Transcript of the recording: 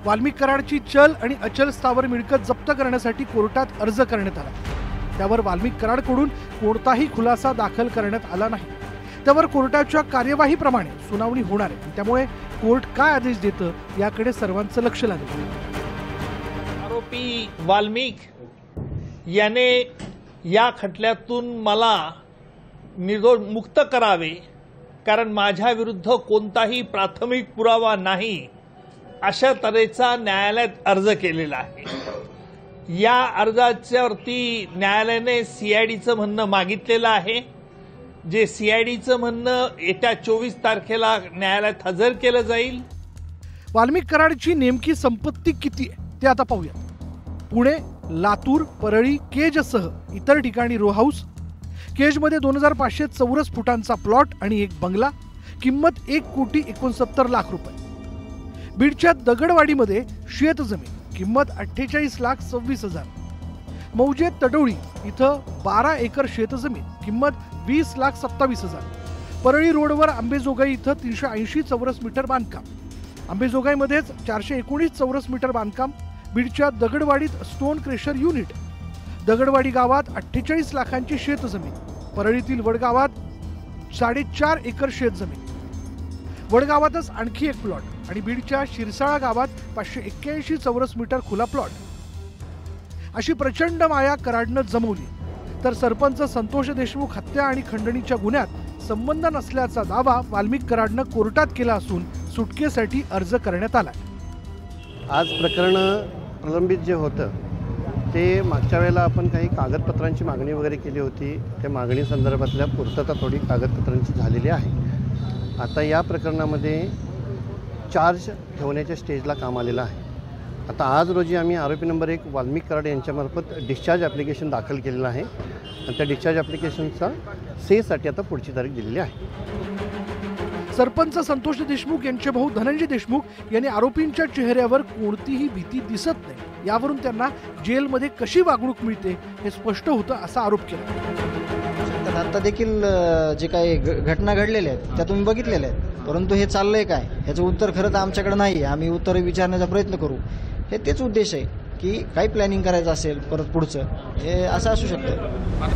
वाल्मिक कराडची चल आणि अचल स्थावर मिळकत जप्त करण्यासाठी कोर्टात अर्ज करण्यात आला। त्यावर वाल्मिक कराडकडून कोणताही खुलासा दाखल करण्यात आला नाही। त्यावर कोर्टाच्या कार्यवाहीप्रमाणे सुनावणी होणार आहे। त्यामुळे कोर्ट काय आदेश देतं याकडे सर्वांचं लक्ष लागलं। आरोपी वाल्मिक याने या खटल्यातून मला निर्दोष मुक्त करावे, कारण माझ्या विरुद्ध कोणताही प्राथमिक पुरावा नाही अशा तऱ्हेचा न्यायालयात अर्ज केलेला आहे। या अर्जावरती न्यायालयाने सीआयडीचं म्हणणं मागितलेलं आहे, जे सीआयडीचं म्हणणं येत्या 24 तारखेला न्यायालयात हजर केलं जाईल। वाल्मिक कराडची नेमकी संपत्ती किती आहे ते आता पाहूया। पुणे, लातूर, परळी, केजसह इतर ठिकाणी रो हाऊस, केजमध्ये 2500 चौरस फुटांचा प्लॉट आणि एक बंगला, किंमत 1,69,00,000 रुपये। बीडच्या दगडवाडीमध्ये शेत जमीन, किंमत 48,26,000। मौजे तडोळी इथं 12 एकर शेत जमीन, किंमत 20,27,000। परळी रोडवर आंबेजोगाई इथं 380 चौरस मीटर बांधकाम, आंबेजोगाईमध्येच 419 चौरस मीटर बांधकाम। बीडच्या दगडवाडीत स्टोन क्रेशर युनिट, दगडवाडी गावात 48 लाखांची शेत जमीन, परळीतील वडगावात 4.5 एकर शेत जमीन, वडगावातच आणखी एक प्लॉट आणि बीडच्या शिरसाळा गावात 581 चौरस मीटर खुला प्लॉट। अशी प्रचंड माया कराडनं जमवली, तर सरपंच संतोष देशमुख हत्या आणि खंडणीच्या गुन्ह्यात संबंध नसल्याचा दावा वाल्मिक कराडनं कोर्टात केला असून सुटकेसाठी अर्ज करण्यात आला। आज प्रकरण प्रलंबित जे होतं ते मागच्या वेळेला आपण काही कागदपत्रांची मागणी वगैरे केली होती। त्या मागणी संदर्भातल्या पूर्तता थोडी कागदपत्रांची झालेली आहे। आता या प्रकरणामध्ये चार्ज ठेवण्याच्या स्टेजला काम आलेलं आहे। आता आज रोजी आम्ही आरोपी नंबर 1 वाल्मिक कराड यांच्यामार्फत डिस्चार्ज ॲप्लिकेशन दाखल केलेलं आहे आणि त्या डिस्चार्ज ॲप्लिकेशनचा सेसाठी आता पुढची तारीख दिलेली आहे। सरपंच संतोष देशमुख यांचे भाऊ धनंजय देशमुख यांनी आरोपींच्या चेहऱ्यावर कोणतीही भीती दिसत नाही, यावरून त्यांना जेलमध्ये कशी वागणूक मिळते हे स्पष्ट होतं असा आरोप केला। आता देखील जे काही घटना घडलेल्या आहेत त्या तुम्ही बघितलेल्या आहेत, परंतु हे चाललंय काय याचं उत्तर खरं तर आमच्याकडे नाही। आम्ही उत्तर विचारण्याचा प्रयत्न करू, हे तेच उद्देश आहे की काही प्लॅनिंग करायचं असेल परत पुढचं हे असं असू शकतं।